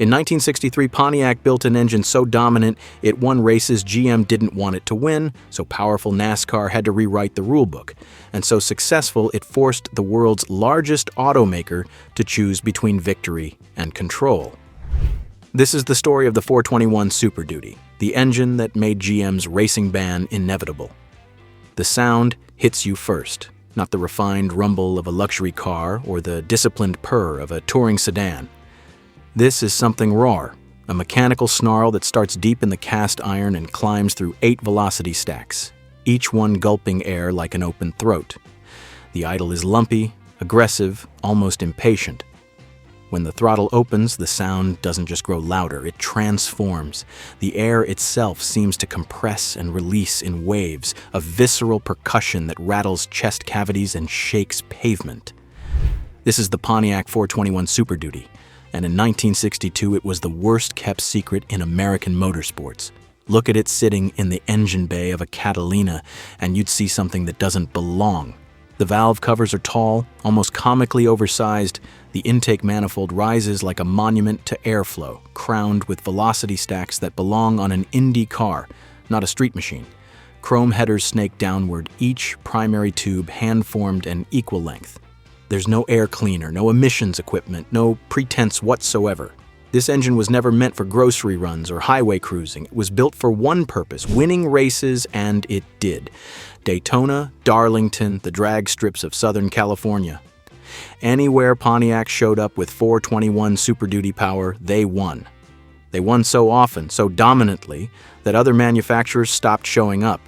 In 1963, Pontiac built an engine so dominant it won races GM didn't want it to win, so powerful NASCAR had to rewrite the rulebook. And so successful, it forced the world's largest automaker to choose between victory and control. This is the story of the 421 Super Duty, the engine that made GM's racing ban inevitable. The sound hits you first, not the refined rumble of a luxury car or the disciplined purr of a touring sedan. This is something raw, a mechanical snarl that starts deep in the cast iron and climbs through 8 velocity stacks, each one gulping air like an open throat. The idle is lumpy, aggressive, almost impatient. When the throttle opens, the sound doesn't just grow louder, it transforms. The air itself seems to compress and release in waves, a visceral percussion that rattles chest cavities and shakes pavement. This is the Pontiac 421 Super Duty, and in 1962 it was the worst-kept secret in American motorsports. Look at it sitting in the engine bay of a Catalina, and you'd see something that doesn't belong. The valve covers are tall, almost comically oversized. The intake manifold rises like a monument to airflow, crowned with velocity stacks that belong on an Indy car, not a street machine. Chrome headers snake downward, each primary tube hand-formed and equal length. There's no air cleaner, no emissions equipment, no pretense whatsoever. This engine was never meant for grocery runs or highway cruising. It was built for one purpose, winning races, and it did. Daytona, Darlington, the drag strips of Southern California. Anywhere Pontiac showed up with 421 Super Duty power, they won. They won so often, so dominantly, that other manufacturers stopped showing up.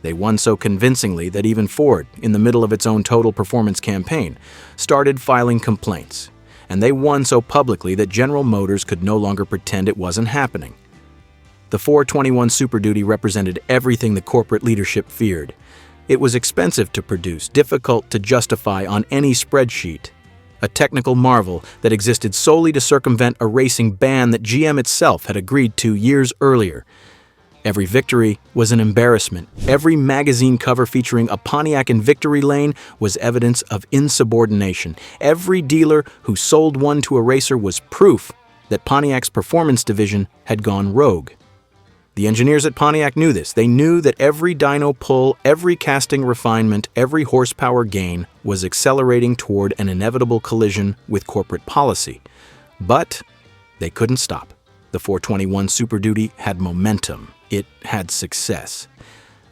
They won so convincingly that even Ford, in the middle of its own total performance campaign, started filing complaints. And they won so publicly that General Motors could no longer pretend it wasn't happening. The 421 Super Duty represented everything the corporate leadership feared. It was expensive to produce, difficult to justify on any spreadsheet. A technical marvel that existed solely to circumvent a racing ban that GM itself had agreed to years earlier. Every victory was an embarrassment. Every magazine cover featuring a Pontiac in victory lane was evidence of insubordination. Every dealer who sold one to a racer was proof that Pontiac's performance division had gone rogue. The engineers at Pontiac knew this. They knew that every dyno pull, every casting refinement, every horsepower gain was accelerating toward an inevitable collision with corporate policy. But they couldn't stop. The 421 Super Duty had momentum. It had success.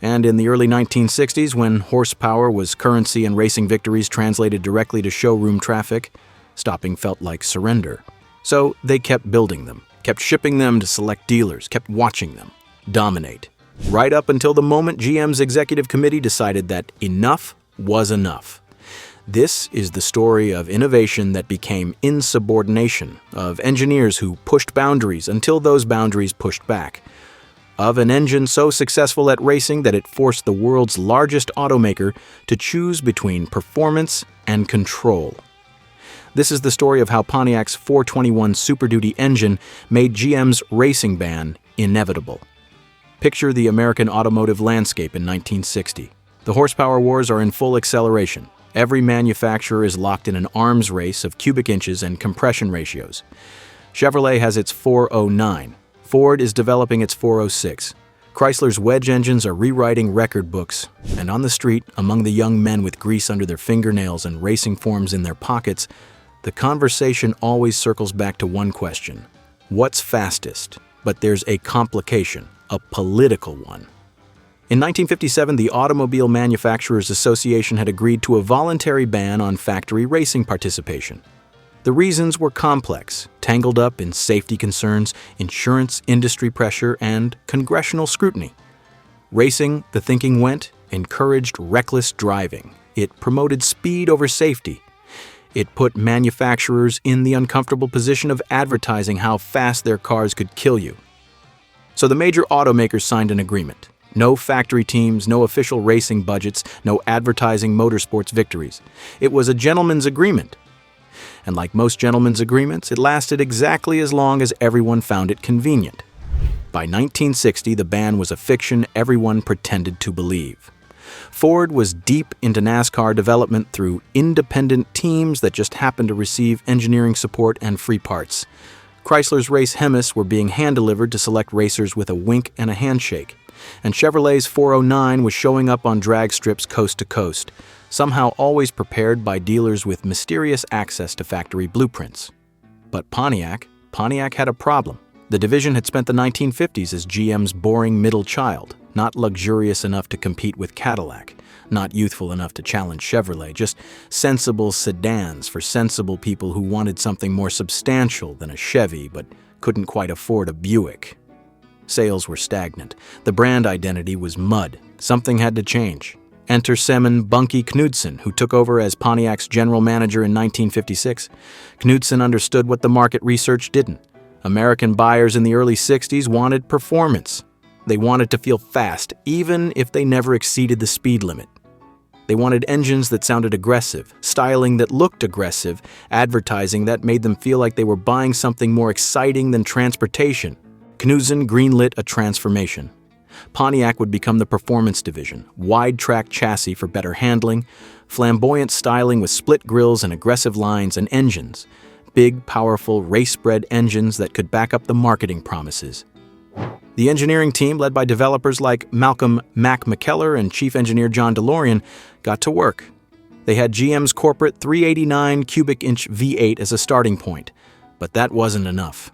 And in the early 1960s, when horsepower was currency and racing victories translated directly to showroom traffic, stopping felt like surrender. So they kept building them, kept shipping them to select dealers, kept watching them dominate. Right up until the moment GM's executive committee decided that enough was enough. This is the story of innovation that became insubordination, of engineers who pushed boundaries until those boundaries pushed back, of an engine so successful at racing that it forced the world's largest automaker to choose between performance and control. This is the story of how Pontiac's 421 Super Duty engine made GM's racing ban inevitable. Picture the American automotive landscape in 1960. The horsepower wars are in full acceleration. Every manufacturer is locked in an arms race of cubic inches and compression ratios. Chevrolet has its 409. Ford is developing its 406. Chrysler's wedge engines are rewriting record books, and on the street, among the young men with grease under their fingernails and racing forms in their pockets, the conversation always circles back to one question. What's fastest? But there's a complication, a political one. In 1957, the Automobile Manufacturers Association had agreed to a voluntary ban on factory racing participation. The reasons were complex, tangled up in safety concerns, insurance industry pressure, and congressional scrutiny. Racing, the thinking went, encouraged reckless driving. It promoted speed over safety. It put manufacturers in the uncomfortable position of advertising how fast their cars could kill you. So the major automakers signed an agreement. No factory teams, no official racing budgets, no advertising motorsports victories. It was a gentleman's agreement. And like most gentlemen's agreements, it lasted exactly as long as everyone found it convenient. By 1960, the ban was a fiction everyone pretended to believe. Ford was deep into NASCAR development through independent teams that just happened to receive engineering support and free parts. Chrysler's race Hemis were being hand-delivered to select racers with a wink and a handshake. And Chevrolet's 409 was showing up on drag strips coast to coast, somehow always prepared by dealers with mysterious access to factory blueprints. But Pontiac had a problem. The division had spent the 1950s as GM's boring middle child, not luxurious enough to compete with Cadillac, not youthful enough to challenge Chevrolet, just sensible sedans for sensible people who wanted something more substantial than a Chevy but couldn't quite afford a Buick. Sales were stagnant. The brand identity was mud. Something had to change. Enter Semen Bunky Knudsen, who took over as Pontiac's general manager in 1956. Knudsen understood what the market research didn't. American buyers in the early 60s wanted performance. They wanted to feel fast, even if they never exceeded the speed limit. They wanted engines that sounded aggressive, styling that looked aggressive, advertising that made them feel like they were buying something more exciting than transportation. Knudsen greenlit a transformation. Pontiac would become the performance division, wide-track chassis for better handling, flamboyant styling with split grills and aggressive lines and engines, big, powerful, race-bred engines that could back up the marketing promises. The engineering team, led by developers like Malcolm Mac McKellar and chief engineer John DeLorean, got to work. They had GM's corporate 389 cubic inch V8 as a starting point, but that wasn't enough.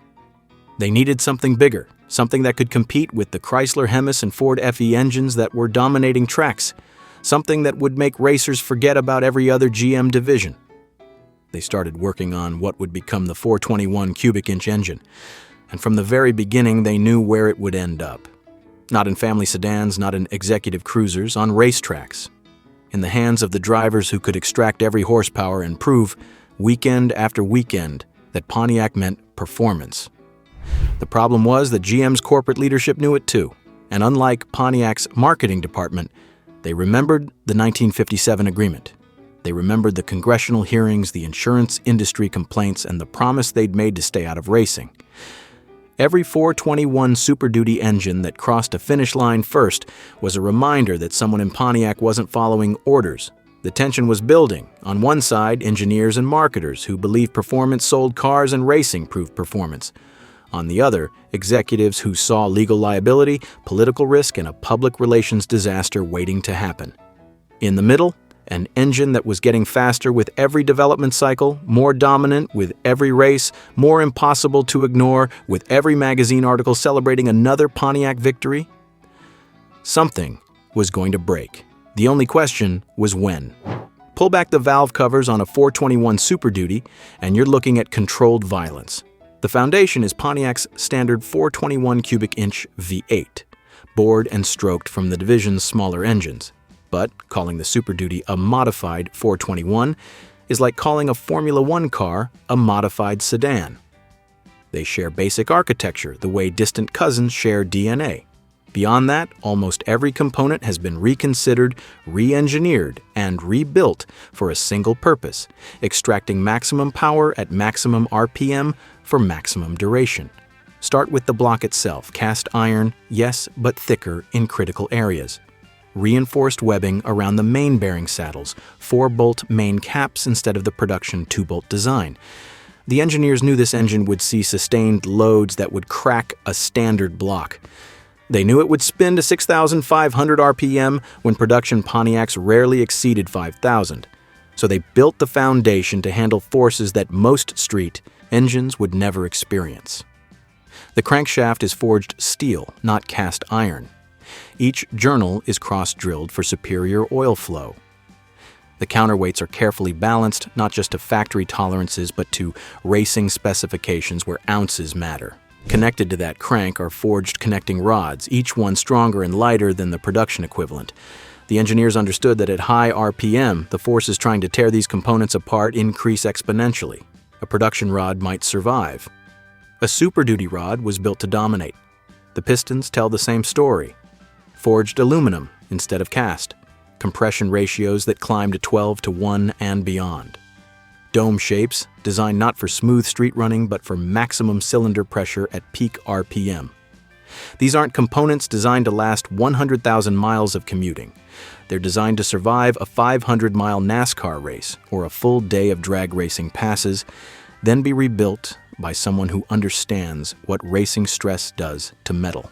They needed something bigger, something that could compete with the Chrysler Hemis and Ford FE engines that were dominating tracks, something that would make racers forget about every other GM division. They started working on what would become the 421 cubic inch engine, and from the very beginning they knew where it would end up. Not in family sedans, not in executive cruisers, on racetracks. In the hands of the drivers who could extract every horsepower and prove, weekend after weekend, that Pontiac meant performance. The problem was that GM's corporate leadership knew it too, and unlike Pontiac's marketing department, they remembered the 1957 agreement. They remembered the congressional hearings, the insurance industry complaints, and the promise they'd made to stay out of racing. Every 421 Super Duty engine that crossed a finish line first was a reminder that someone in Pontiac wasn't following orders. The tension was building. On one side, engineers and marketers who believed performance sold cars and racing proved performance. On the other, executives who saw legal liability, political risk, and a public relations disaster waiting to happen. In the middle, an engine that was getting faster with every development cycle, more dominant with every race, more impossible to ignore with every magazine article celebrating another Pontiac victory. Something was going to break. The only question was when. Pull back the valve covers on a 421 Super Duty, and you're looking at controlled violence. The foundation is Pontiac's standard 421 cubic inch V8, bored and stroked from the division's smaller engines. But calling the Super Duty a modified 421 is like calling a Formula One car a modified sedan. They share basic architecture, the way distant cousins share DNA. Beyond that, almost every component has been reconsidered, re-engineered, and rebuilt for a single purpose, extracting maximum power at maximum RPM for maximum duration. Start with the block itself, cast iron, yes, but thicker in critical areas. Reinforced webbing around the main bearing saddles, 4-bolt main caps instead of the production 2-bolt design. The engineers knew this engine would see sustained loads that would crack a standard block. They knew it would spin to 6,500 RPM when production Pontiacs rarely exceeded 5,000. So they built the foundation to handle forces that most street engines would never experience. The crankshaft is forged steel, not cast iron. Each journal is cross-drilled for superior oil flow. The counterweights are carefully balanced, not just to factory tolerances, but to racing specifications where ounces matter. Connected to that crank are forged connecting rods, each one stronger and lighter than the production equivalent. The engineers understood that at high RPM, the forces trying to tear these components apart increase exponentially. A production rod might survive. A Super Duty rod was built to dominate. The pistons tell the same story. Forged aluminum instead of cast. Compression ratios that climb to 12:1 and beyond. Dome shapes, designed not for smooth street running but for maximum cylinder pressure at peak RPM. These aren't components designed to last 100,000 miles of commuting. They're designed to survive a 500-mile NASCAR race or a full day of drag racing passes, then be rebuilt, by someone who understands what racing stress does to metal.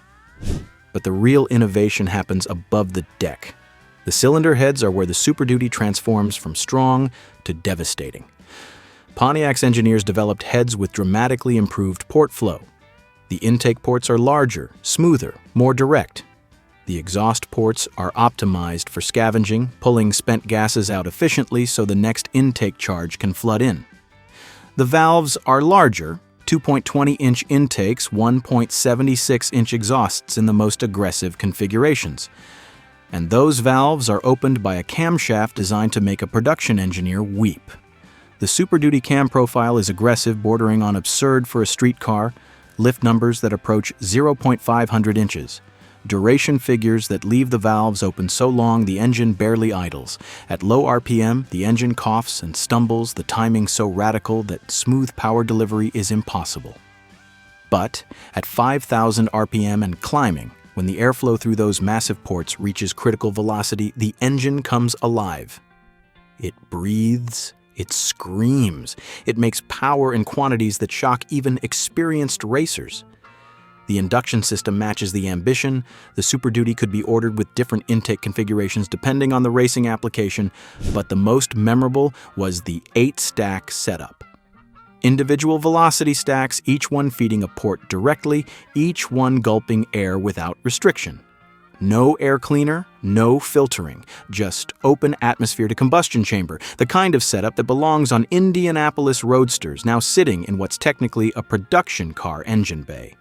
But the real innovation happens above the deck. The cylinder heads are where the Super Duty transforms from strong to devastating. Pontiac's engineers developed heads with dramatically improved port flow. The intake ports are larger, smoother, more direct. The exhaust ports are optimized for scavenging, pulling spent gases out efficiently so the next intake charge can flood in. The valves are larger, 2.20-inch intakes, 1.76-inch exhausts in the most aggressive configurations. And those valves are opened by a camshaft designed to make a production engineer weep. The Super Duty cam profile is aggressive, bordering on absurd for a street car, lift numbers that approach 0.500 inches, duration figures that leave the valves open so long the engine barely idles. At low RPM, the engine coughs and stumbles, the timing so radical that smooth power delivery is impossible. But at 5,000 RPM and climbing, when the airflow through those massive ports reaches critical velocity, the engine comes alive. It breathes. It screams. It makes power in quantities that shock even experienced racers. The induction system matches the ambition. The Super Duty could be ordered with different intake configurations depending on the racing application, but the most memorable was the 8-stack setup. Individual velocity stacks, each one feeding a port directly, each one gulping air without restriction. No air cleaner, no filtering, just open atmosphere to combustion chamber, the kind of setup that belongs on Indianapolis roadsters now sitting in what's technically a production car engine bay.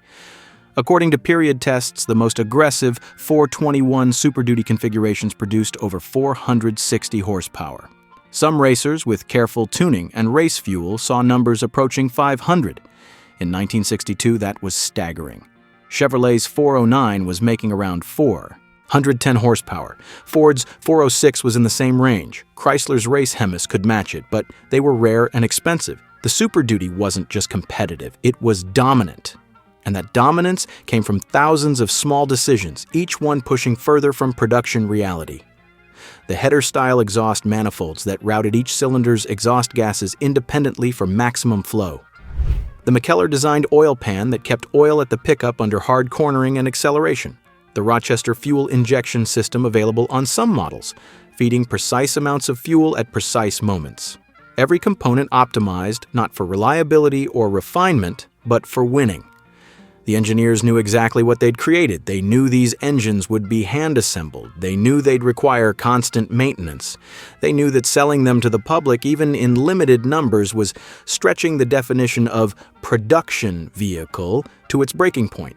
According to period tests, the most aggressive 421 Super Duty configurations produced over 460 horsepower. Some racers with careful tuning and race fuel saw numbers approaching 500. In 1962, that was staggering. Chevrolet's 409 was making around 110 horsepower. Ford's 406 was in the same range. Chrysler's Race Hemis could match it, but they were rare and expensive. The Super Duty wasn't just competitive, it was dominant. And that dominance came from thousands of small decisions, each one pushing further from production reality. The header-style exhaust manifolds that routed each cylinder's exhaust gases independently for maximum flow. The McKellar-designed oil pan that kept oil at the pickup under hard cornering and acceleration. The Rochester fuel injection system available on some models, feeding precise amounts of fuel at precise moments. Every component optimized not for reliability or refinement, but for winning. The engineers knew exactly what they'd created. They knew these engines would be hand-assembled. They knew they'd require constant maintenance. They knew that selling them to the public, even in limited numbers, was stretching the definition of production vehicle to its breaking point.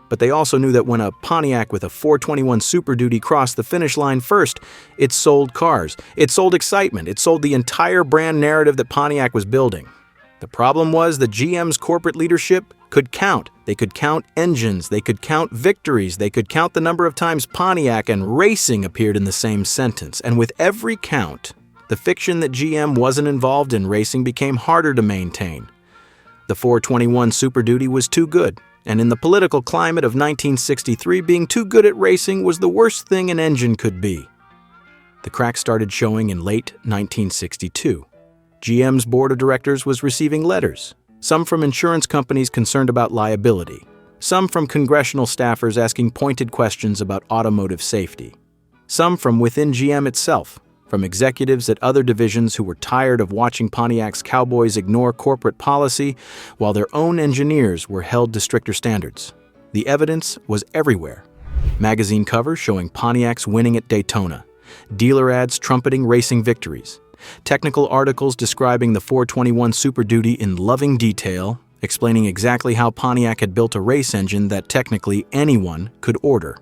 But they also knew that when a Pontiac with a 421 Super Duty crossed the finish line first, it sold cars. It sold excitement. It sold the entire brand narrative that Pontiac was building. The problem was that GM's corporate leadership could count. They could count engines, they could count victories, they could count the number of times Pontiac and racing appeared in the same sentence. And with every count, the fiction that GM wasn't involved in racing became harder to maintain. The 421 Super Duty was too good, and in the political climate of 1963, being too good at racing was the worst thing an engine could be. The cracks started showing in late 1962. GM's board of directors was receiving letters, some from insurance companies concerned about liability, some from congressional staffers asking pointed questions about automotive safety, some from within GM itself, from executives at other divisions who were tired of watching Pontiac's cowboys ignore corporate policy while their own engineers were held to stricter standards. The evidence was everywhere. Magazine covers showing Pontiacs winning at Daytona, dealer ads trumpeting racing victories, technical articles describing the 421 Super Duty in loving detail, explaining exactly how Pontiac had built a race engine that technically anyone could order.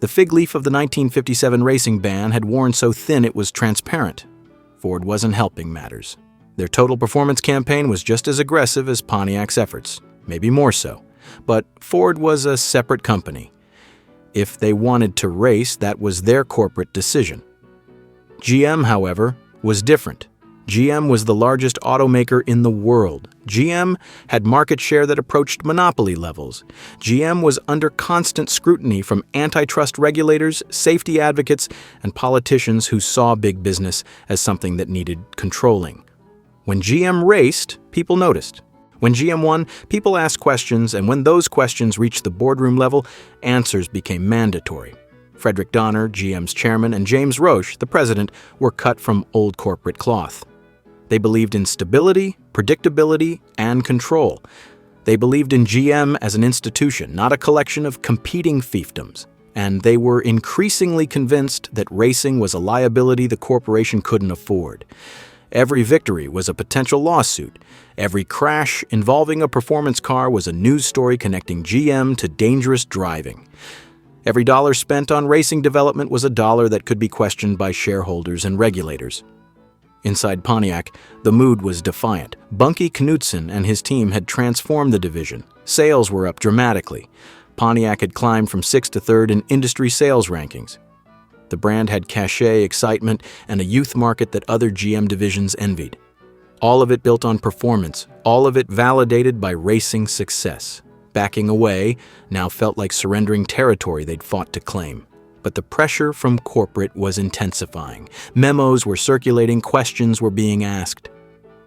The fig leaf of the 1957 racing ban had worn so thin it was transparent. Ford wasn't helping matters. Their total performance campaign was just as aggressive as Pontiac's efforts, maybe more so. But Ford was a separate company. If they wanted to race, that was their corporate decision. GM, however, was different. GM was the largest automaker in the world. GM had market share that approached monopoly levels. GM was under constant scrutiny from antitrust regulators, safety advocates, and politicians who saw big business as something that needed controlling. When GM raced, people noticed. When GM won, people asked questions, and when those questions reached the boardroom level, answers became mandatory. Frederick Donner, GM's chairman, and James Roche, the president, were cut from old corporate cloth. They believed in stability, predictability, and control. They believed in GM as an institution, not a collection of competing fiefdoms. And they were increasingly convinced that racing was a liability the corporation couldn't afford. Every victory was a potential lawsuit. Every crash involving a performance car was a news story connecting GM to dangerous driving. Every dollar spent on racing development was a dollar that could be questioned by shareholders and regulators. Inside Pontiac, the mood was defiant. Bunky Knudsen and his team had transformed the division. Sales were up dramatically. Pontiac had climbed from 6th to 3rd in industry sales rankings. The brand had cachet, excitement, and a youth market that other GM divisions envied. All of it built on performance, all of it validated by racing success. Backing away now felt like surrendering territory they'd fought to claim. But the pressure from corporate was intensifying. Memos were circulating, questions were being asked.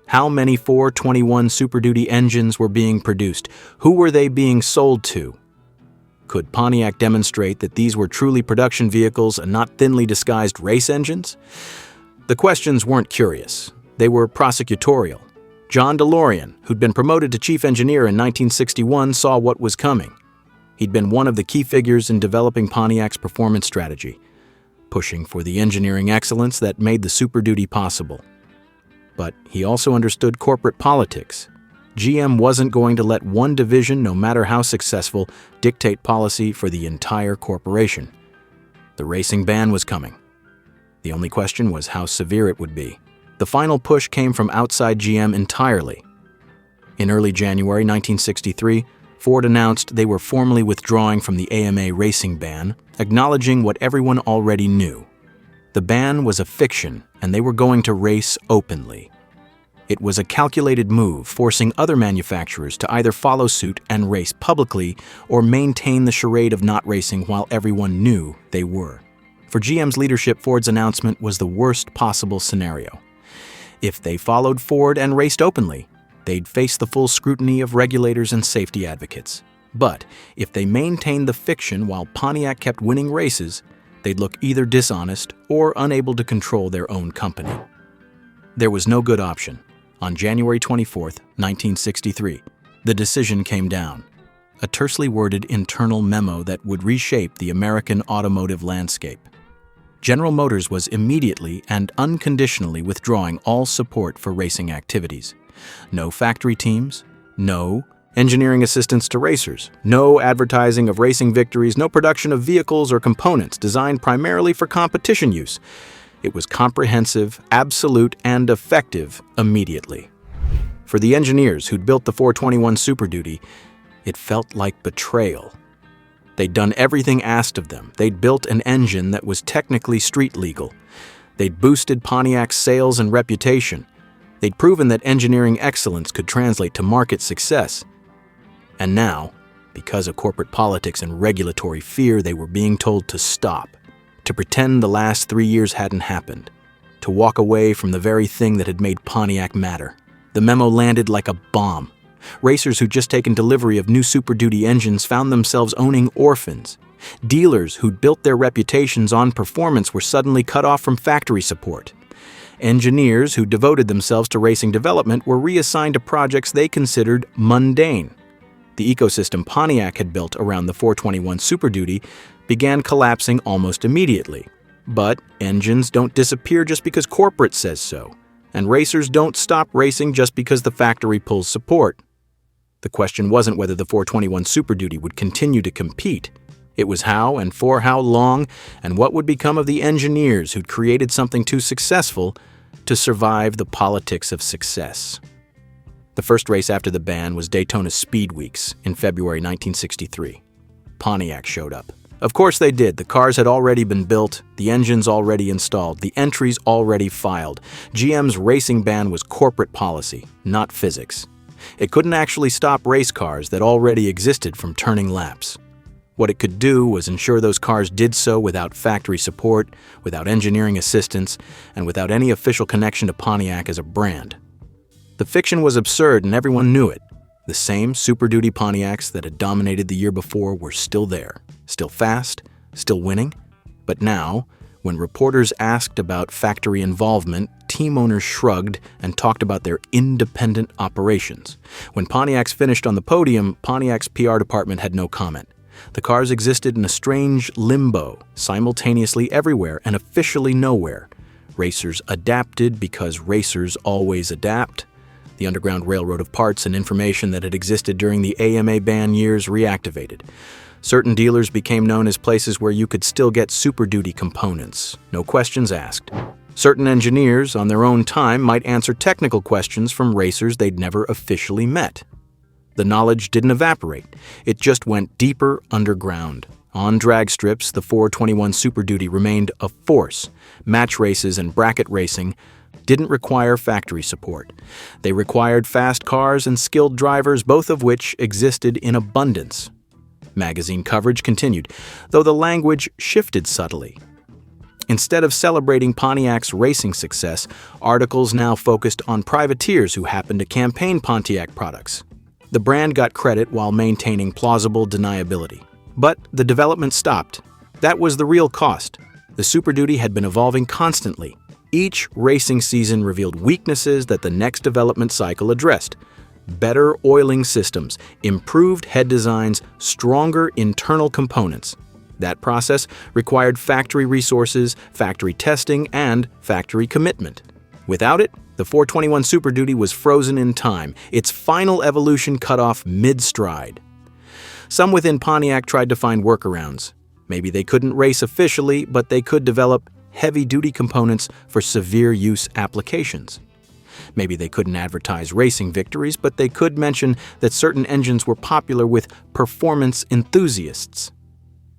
How many 421 Super Duty engines were being produced? Who were they being sold to? Could Pontiac demonstrate that these were truly production vehicles and not thinly disguised race engines? The questions weren't curious. They were prosecutorial. John DeLorean, who'd been promoted to chief engineer in 1961, saw what was coming. He'd been one of the key figures in developing Pontiac's performance strategy, pushing for the engineering excellence that made the Super Duty possible. But he also understood corporate politics. GM wasn't going to let one division, no matter how successful, dictate policy for the entire corporation. The racing ban was coming. The only question was how severe it would be. The final push came from outside GM entirely. In early January 1963, Ford announced they were formally withdrawing from the AMA racing ban, acknowledging what everyone already knew. The ban was a fiction, and they were going to race openly. It was a calculated move, forcing other manufacturers to either follow suit and race publicly or maintain the charade of not racing while everyone knew they were. For GM's leadership, Ford's announcement was the worst possible scenario. If they followed Ford and raced openly, they'd face the full scrutiny of regulators and safety advocates. But if they maintained the fiction while Pontiac kept winning races, they'd look either dishonest or unable to control their own company. There was no good option. On January 24, 1963, the decision came down. A tersely worded internal memo that would reshape the American automotive landscape. General Motors was immediately and unconditionally withdrawing all support for racing activities. No factory teams, no engineering assistance to racers, no advertising of racing victories, no production of vehicles or components designed primarily for competition use. It was comprehensive, absolute, and effective immediately. For the engineers who'd built the 421 Super Duty, it felt like betrayal. They'd done everything asked of them. They'd built an engine that was technically street legal. They'd boosted Pontiac's sales and reputation. They'd proven that engineering excellence could translate to market success. And now, because of corporate politics and regulatory fear, they were being told to stop. To pretend the last 3 years hadn't happened, to walk away from the very thing that had made Pontiac matter. The memo landed like a bomb. Racers who'd just taken delivery of new Super Duty engines found themselves owning orphans. Dealers who'd built their reputations on performance were suddenly cut off from factory support. Engineers who devoted themselves to racing development were reassigned to projects they considered mundane. The ecosystem Pontiac had built around the 421 Super Duty began collapsing almost immediately. But engines don't disappear just because corporate says so, and racers don't stop racing just because the factory pulls support. The question wasn't whether the 421 Super Duty would continue to compete. It was how and for how long, and what would become of the engineers who'd created something too successful to survive the politics of success. The first race after the ban was Daytona Speed Weeks in February 1963. Pontiac showed up. Of course they did. The cars had already been built, the engines already installed, the entries already filed. GM's racing ban was corporate policy, not physics. It couldn't actually stop race cars that already existed from turning laps. What it could do was ensure those cars did so without factory support, without engineering assistance, and without any official connection to Pontiac as a brand. The fiction was absurd and everyone knew it. The same Super Duty Pontiacs that had dominated the year before were still there, still fast, still winning. But now, when reporters asked about factory involvement, team owners shrugged and talked about their independent operations. When Pontiacs finished on the podium, Pontiac's PR department had no comment. The cars existed in a strange limbo, simultaneously everywhere and officially nowhere. Racers adapted because racers always adapt. The Underground Railroad of parts and information that had existed during the AMA ban years reactivated. Certain dealers became known as places where you could still get Super Duty components, no questions asked. Certain engineers, on their own time, might answer technical questions from racers they'd never officially met. The knowledge didn't evaporate, it just went deeper underground. On drag strips, the 421 Super Duty remained a force. Match races and bracket racing didn't require factory support. They required fast cars and skilled drivers, both of which existed in abundance. Magazine coverage continued, though the language shifted subtly. Instead of celebrating Pontiac's racing success, articles now focused on privateers who happened to campaign Pontiac products. The brand got credit while maintaining plausible deniability. But the development stopped. That was the real cost. The Super Duty had been evolving constantly. Each racing season revealed weaknesses that the next development cycle addressed. Better oiling systems, improved head designs, stronger internal components. That process required factory resources, factory testing, and factory commitment. Without it, the 421 Super Duty was frozen in time, its final evolution cut off mid-stride. Some within Pontiac tried to find workarounds. Maybe they couldn't race officially, but they could develop heavy-duty components for severe use applications. Maybe they couldn't advertise racing victories, but they could mention that certain engines were popular with performance enthusiasts.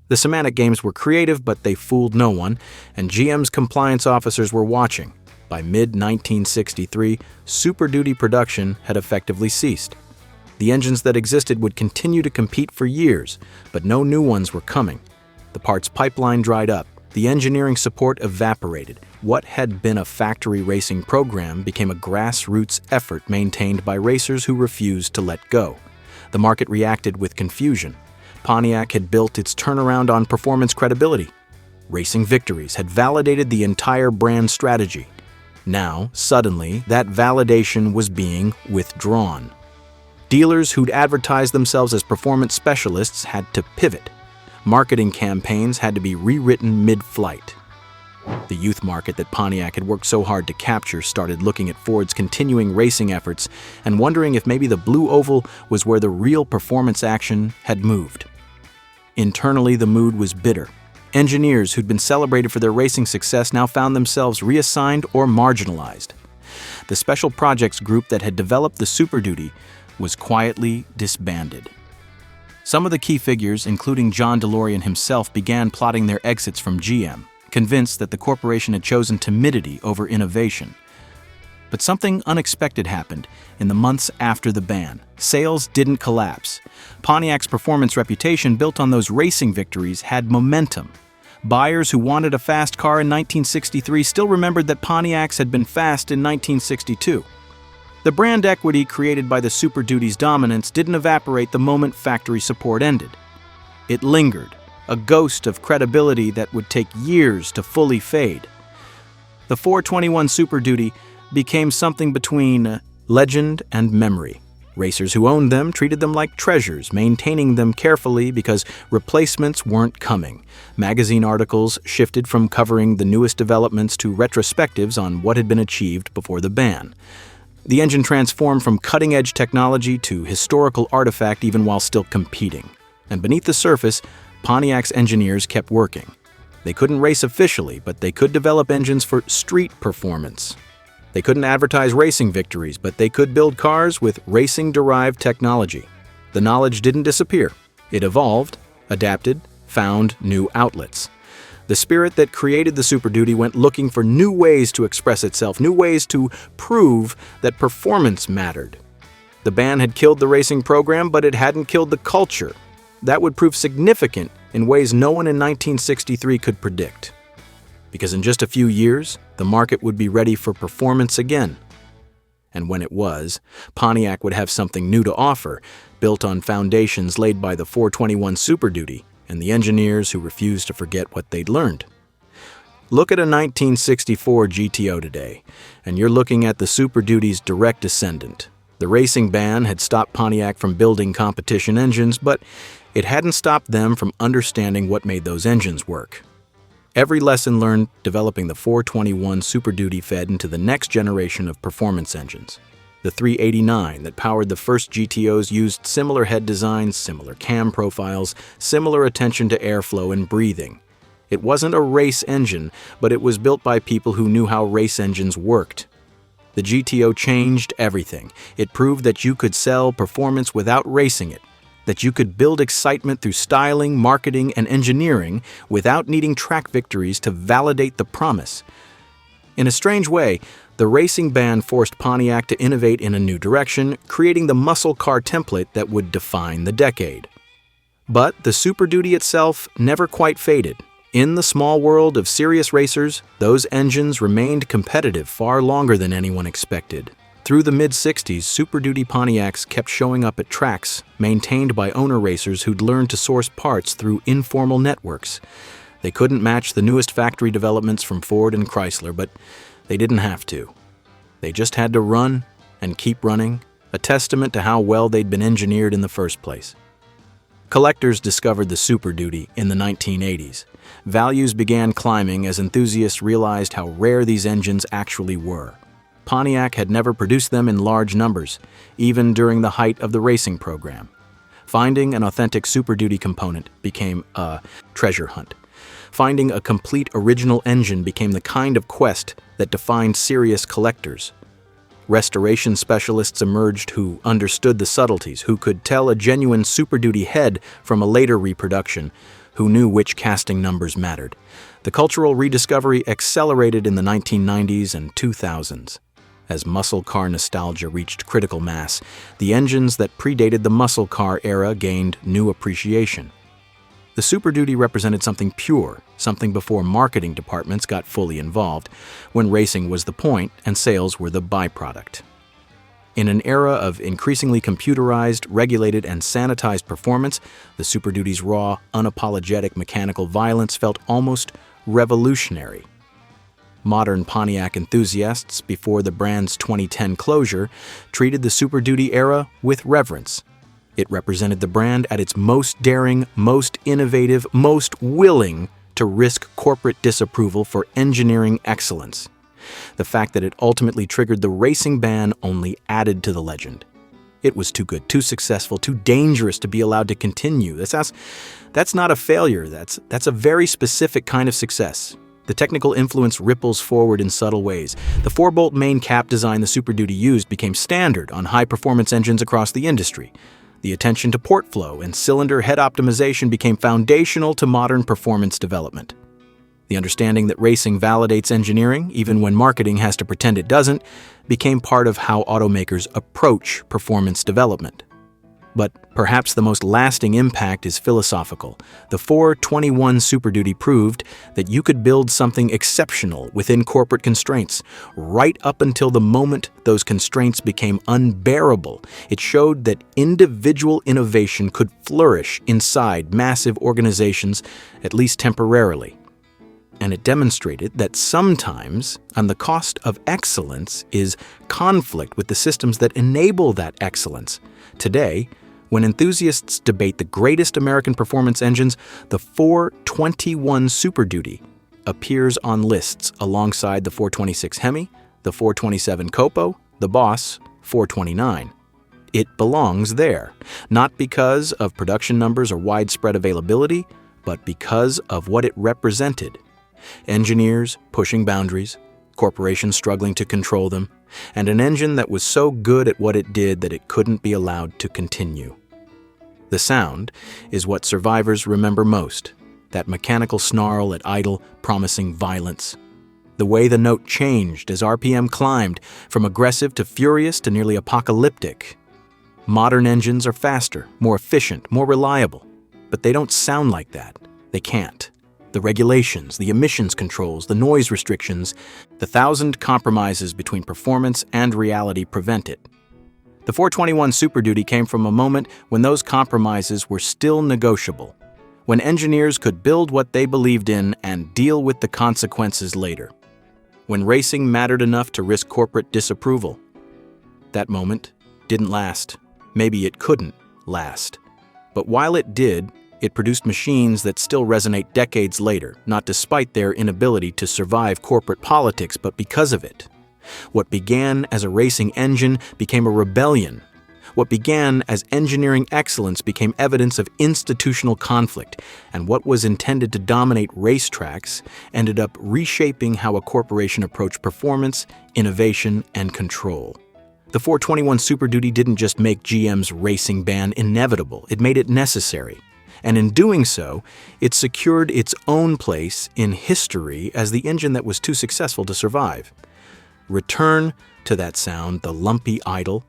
The semantic games were creative, but they fooled no one, and GM's compliance officers were watching. By mid-1963, Super Duty production had effectively ceased. The engines that existed would continue to compete for years, but no new ones were coming. The parts pipeline dried up. The engineering support evaporated. What had been a factory racing program became a grassroots effort maintained by racers who refused to let go. The market reacted with confusion. Pontiac had built its turnaround on performance credibility. Racing victories had validated the entire brand strategy. Now, suddenly, that validation was being withdrawn. Dealers who'd advertised themselves as performance specialists had to pivot. Marketing campaigns had to be rewritten mid-flight. The youth market that Pontiac had worked so hard to capture started looking at Ford's continuing racing efforts and wondering if maybe the blue oval was where the real performance action had moved. Internally, the mood was bitter. Engineers who'd been celebrated for their racing success now found themselves reassigned or marginalized. The special projects group that had developed the Super Duty was quietly disbanded. Some of the key figures, including John DeLorean himself, began plotting their exits from GM, convinced that the corporation had chosen timidity over innovation. But something unexpected happened in the months after the ban. Sales didn't collapse. Pontiac's performance reputation, built on those racing victories, had momentum. Buyers who wanted a fast car in 1963 still remembered that Pontiacs had been fast in 1962. The brand equity created by the Super Duty's dominance didn't evaporate the moment factory support ended. It lingered, a ghost of credibility that would take years to fully fade. The 421 Super Duty became something between legend and memory. Racers who owned them treated them like treasures, maintaining them carefully because replacements weren't coming. Magazine articles shifted from covering the newest developments to retrospectives on what had been achieved before the ban. The engine transformed from cutting-edge technology to historical artifact even while still competing. And beneath the surface, Pontiac's engineers kept working. They couldn't race officially, but they could develop engines for street performance. They couldn't advertise racing victories, but they could build cars with racing-derived technology. The knowledge didn't disappear. It evolved, adapted, found new outlets. The spirit that created the Super Duty went looking for new ways to express itself, new ways to prove that performance mattered. The ban had killed the racing program, but it hadn't killed the culture. That would prove significant in ways no one in 1963 could predict. Because in just a few years, the market would be ready for performance again. And when it was, Pontiac would have something new to offer, built on foundations laid by the 421 Super Duty and the engineers who refused to forget what they'd learned. Look at a 1964 GTO today, and you're looking at the Super Duty's direct descendant. The racing ban had stopped Pontiac from building competition engines, but it hadn't stopped them from understanding what made those engines work. Every lesson learned developing the 421 Super Duty fed into the next generation of performance engines. The 389 that powered the first GTOs used similar head designs, similar cam profiles, similar attention to airflow and breathing. It wasn't a race engine, but it was built by people who knew how race engines worked. The GTO changed everything. It proved that you could sell performance without racing it, that you could build excitement through styling, marketing, and engineering without needing track victories to validate the promise. In a strange way, the racing ban forced Pontiac to innovate in a new direction, creating the muscle car template that would define the decade. But the Super Duty itself never quite faded. In the small world of serious racers, those engines remained competitive far longer than anyone expected. Through the mid-60s, Super Duty Pontiacs kept showing up at tracks maintained by owner racers who'd learned to source parts through informal networks. They couldn't match the newest factory developments from Ford and Chrysler, but they didn't have to. They just had to run and keep running, a testament to how well they'd been engineered in the first place. Collectors discovered the Super Duty in the 1980s. Values began climbing as enthusiasts realized how rare these engines actually were. Pontiac had never produced them in large numbers, even during the height of the racing program. Finding an authentic Super Duty component became a treasure hunt. Finding a complete original engine became the kind of quest that defined serious collectors. Restoration specialists emerged who understood the subtleties, who could tell a genuine Super Duty head from a later reproduction, who knew which casting numbers mattered. The cultural rediscovery accelerated in the 1990s and 2000s. As muscle car nostalgia reached critical mass, the engines that predated the muscle car era gained new appreciation. The Super Duty represented something pure, something before marketing departments got fully involved, when racing was the point and sales were the byproduct. In an era of increasingly computerized, regulated, and sanitized performance, the Super Duty's raw, unapologetic mechanical violence felt almost revolutionary. Modern Pontiac enthusiasts, before the brand's 2010 closure, treated the Super Duty era with reverence. It represented the brand at its most daring, most innovative, most willing to risk corporate disapproval for engineering excellence. The fact that it ultimately triggered the racing ban only added to the legend. It was too good, too successful, too dangerous to be allowed to continue. That's not a failure. That's a very specific kind of success. The technical influence ripples forward in subtle ways. The 4-bolt main cap design the Super Duty used became standard on high-performance engines across the industry. The attention to port flow and cylinder head optimization became foundational to modern performance development. The understanding that racing validates engineering, even when marketing has to pretend it doesn't, became part of how automakers approach performance development. But perhaps the most lasting impact is philosophical. The 421 Super Duty proved that you could build something exceptional within corporate constraints, right up until the moment those constraints became unbearable. It showed that individual innovation could flourish inside massive organizations, at least temporarily. And it demonstrated that sometimes, on the cost of excellence, is conflict with the systems that enable that excellence. Today, when enthusiasts debate the greatest American performance engines, the 421 Super Duty appears on lists alongside the 426 Hemi, the 427 Copo, the Boss 429. It belongs there, not because of production numbers or widespread availability, but because of what it represented. Engineers pushing boundaries, corporations struggling to control them, and an engine that was so good at what it did that it couldn't be allowed to continue. The sound is what survivors remember most, that mechanical snarl at idle, promising violence. The way the note changed as RPM climbed, from aggressive to furious to nearly apocalyptic. Modern engines are faster, more efficient, more reliable, but they don't sound like that. They can't. The regulations, the emissions controls, the noise restrictions, the thousand compromises between performance and reality prevent it. The 421 Super Duty came from a moment when those compromises were still negotiable, when engineers could build what they believed in and deal with the consequences later, when racing mattered enough to risk corporate disapproval. That moment didn't last. Maybe it couldn't last. But while it did, it produced machines that still resonate decades later, not despite their inability to survive corporate politics, but because of it. What began as a racing engine became a rebellion. What began as engineering excellence became evidence of institutional conflict, and what was intended to dominate racetracks ended up reshaping how a corporation approached performance, innovation, and control. The 421 Super Duty didn't just make GM's racing ban inevitable, it made it necessary. And in doing so, it secured its own place in history as the engine that was too successful to survive. Return to that sound, the lumpy idle,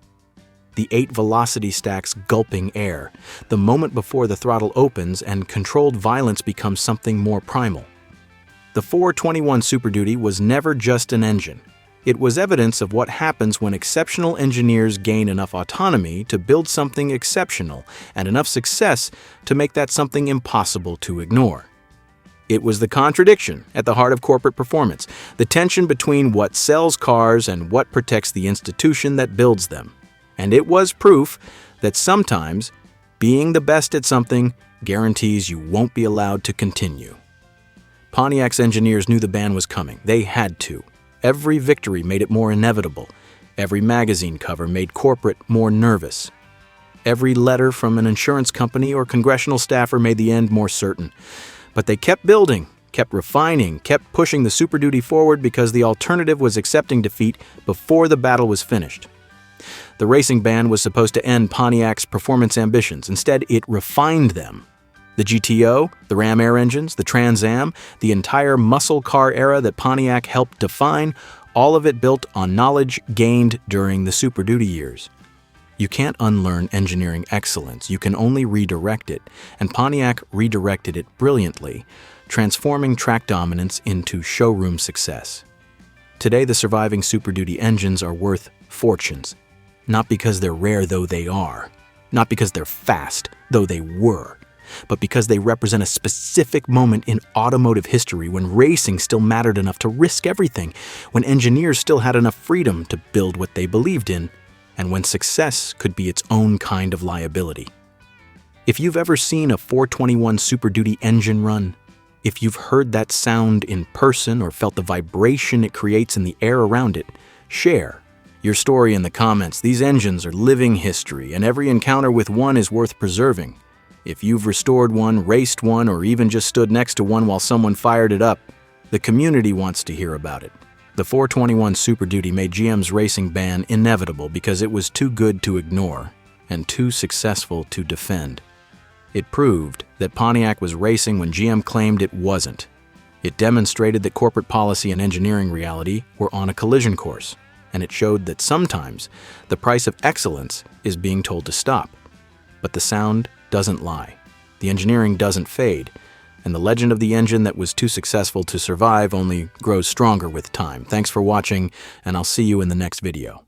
the 8 velocity stacks gulping air, the moment before the throttle opens and controlled violence becomes something more primal. The 421 Super Duty was never just an engine. It was evidence of what happens when exceptional engineers gain enough autonomy to build something exceptional and enough success to make that something impossible to ignore. It was the contradiction at the heart of corporate performance, the tension between what sells cars and what protects the institution that builds them. And it was proof that sometimes being the best at something guarantees you won't be allowed to continue. Pontiac's engineers knew the ban was coming. They had to. Every victory made it more inevitable. Every magazine cover made corporate more nervous. Every letter from an insurance company or congressional staffer made the end more certain. But they kept building, kept refining, kept pushing the Super Duty forward because the alternative was accepting defeat before the battle was finished. The racing ban was supposed to end Pontiac's performance ambitions. Instead, it refined them. The GTO, the Ram Air engines, the Trans Am, the entire muscle car era that Pontiac helped define, all of it built on knowledge gained during the Super Duty years. You can't unlearn engineering excellence, you can only redirect it, and Pontiac redirected it brilliantly, transforming track dominance into showroom success. Today, the surviving Super Duty engines are worth fortunes, not because they're rare though they are, not because they're fast though they were, but because they represent a specific moment in automotive history when racing still mattered enough to risk everything, when engineers still had enough freedom to build what they believed in, and when success could be its own kind of liability. If you've ever seen a 421 Super Duty engine run, if you've heard that sound in person or felt the vibration it creates in the air around it, share your story in the comments. These engines are living history, and every encounter with one is worth preserving. If you've restored one, raced one, or even just stood next to one while someone fired it up, the community wants to hear about it. The 421 Super Duty made GM's racing ban inevitable because it was too good to ignore and too successful to defend. It proved that Pontiac was racing when GM claimed it wasn't. It demonstrated that corporate policy and engineering reality were on a collision course, and it showed that sometimes the price of excellence is being told to stop. But the sound doesn't lie, the engineering doesn't fade, and the legend of the engine that was too successful to survive only grows stronger with time. Thanks for watching, and I'll see you in the next video.